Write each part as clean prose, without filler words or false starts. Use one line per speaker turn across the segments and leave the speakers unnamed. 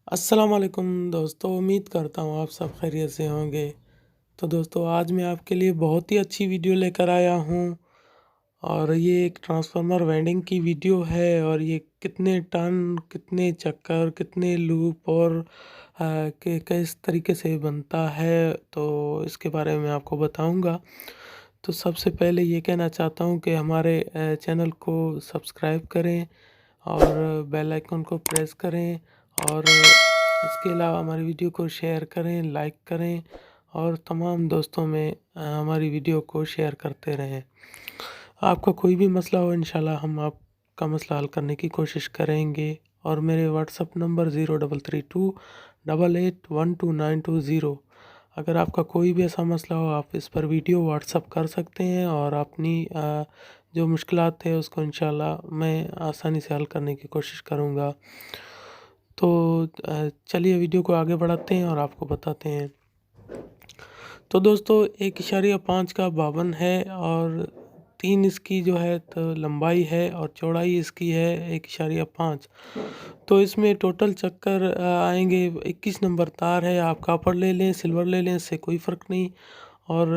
अस्सलाम वालेकुम दोस्तों, उम्मीद करता हूँ आप सब खैरियत से होंगे। तो दोस्तों आज मैं आपके लिए बहुत ही अच्छी वीडियो लेकर आया हूँ और ये एक ट्रांसफार्मर वेल्डिंग की वीडियो है और ये कितने टर्न, कितने चक्कर, कितने लूप और कि किस तरीके से बनता है तो इसके बारे में आपको बताऊँगा। तो सबसे पहले ये कहना चाहता हूँ कि हमारे चैनल को सब्सक्राइब करें और बेल आइकन को प्रेस करें और इसके अलावा हमारी वीडियो को शेयर करें, लाइक करें और तमाम दोस्तों में हमारी वीडियो को शेयर करते रहें। आपका कोई भी मसला हो इंशाल्लाह हम आपका मसला हल करने की कोशिश करेंगे और मेरे व्हाट्सअप नंबर 0332881292। अगर आपका कोई भी ऐसा मसला हो आप इस पर वीडियो व्हाट्सअप कर सकते हैं और अपनी जो मुश्किलात है उसको इंशाल्लाह मैं आसानी से हल करने की कोशिश करूँगा। तो चलिए वीडियो को आगे बढ़ाते हैं और आपको बताते हैं। तो दोस्तों 1.5 का 52 है और 3 इसकी जो है तो लंबाई है और चौड़ाई इसकी है 1.5। तो इसमें टोटल चक्कर आएंगे 21 नंबर तार है। आप कॉपर ले लें, सिल्वर ले लें, इससे कोई फ़र्क नहीं। और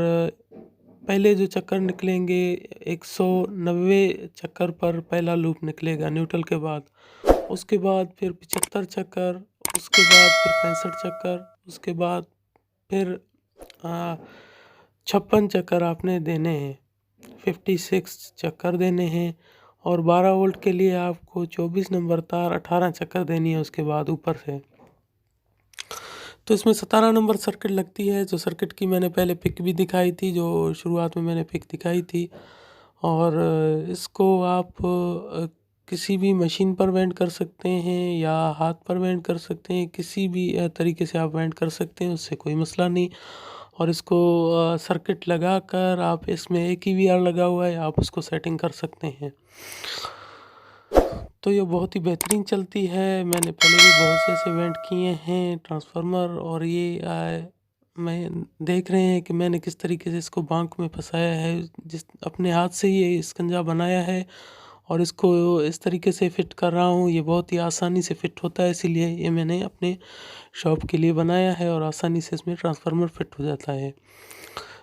पहले जो चक्कर निकलेंगे 190 चक्कर पर पहला लूप निकलेगा न्यूट्रल के बाद। उसके बाद फिर 75 चक्कर, उसके बाद फिर 65 चक्कर, उसके बाद फिर 56 चक्कर आपने देने हैं, 56 चक्कर देने हैं। और 12 वोल्ट के लिए आपको 24 नंबर तार 18 चक्कर देनी है उसके बाद ऊपर से। तो इसमें 17 नंबर सर्किट लगती है, जो सर्किट की मैंने पहले पिक भी दिखाई थी, जो शुरुआत में मैंने पिक दिखाई थी। और इसको आप किसी भी मशीन पर वेंड कर सकते हैं या हाथ पर वेंड कर सकते हैं, किसी भी तरीके से आप वेंड कर सकते हैं, उससे कोई मसला नहीं। और इसको सर्किट लगाकर आप इसमें एक ही वीआर लगा हुआ है, आप उसको सेटिंग कर सकते हैं। तो ये बहुत ही बेहतरीन चलती है। मैंने पहले भी बहुत से ऐसे वेंड किए हैं ट्रांसफार्मर और ये मैं देख रहे हैं कि मैंने किस तरीके से इसको बांक में फंसाया है, जिस अपने हाथ से ये इसकंजा बनाया है और इसको इस तरीके से फ़िट कर रहा हूँ। ये बहुत ही आसानी से फ़िट होता है, इसीलिए ये मैंने अपने शॉप के लिए बनाया है और आसानी से इसमें ट्रांसफार्मर फ़िट हो जाता है।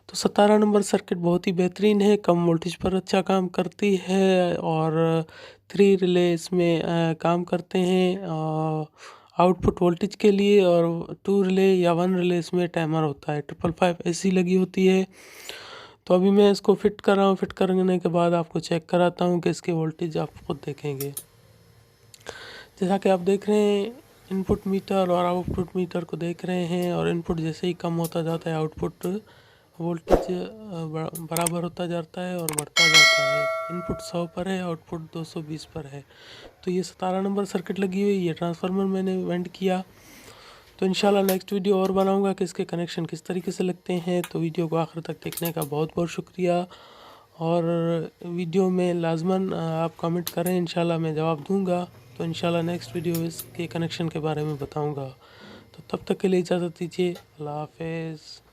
तो 17 नंबर सर्किट बहुत ही बेहतरीन है, कम वोल्टेज पर अच्छा काम करती है और 3 रिले इसमें काम करते हैं आउटपुट वोल्टेज के लिए। और 2 रिले या 1 रिले इसमें टाइमर होता है। 555 एसी लगी होती है। तो अभी मैं इसको फिट कर रहा हूँ, फिट करने के बाद आपको चेक कराता हूँ कि इसके वोल्टेज आप खुद देखेंगे। जैसा कि आप देख रहे हैं इनपुट मीटर और आउटपुट मीटर को देख रहे हैं, और इनपुट जैसे ही कम होता जाता है आउटपुट वोल्टेज बराबर होता जाता है और बढ़ता जाता है। इनपुट 100 पर है, आउटपुट 220 पर है। तो ये 17 नंबर सर्किट लगी हुई, ये ट्रांसफार्मर मैंने वेंड किया। तो इंशाल्लाह नेक्स्ट वीडियो और बनाऊंगा कि इसके कनेक्शन किस तरीके से लगते हैं। तो वीडियो को आखिर तक देखने का बहुत बहुत शुक्रिया। और वीडियो में लाजमन आप कमेंट करें, इंशाल्लाह मैं जवाब दूंगा। तो इंशाल्लाह नेक्स्ट वीडियो इसके कनेक्शन के बारे में बताऊंगा। तो तब तक के लिए इजाज़त दीजिए। अल्लाह हाफ़िज़।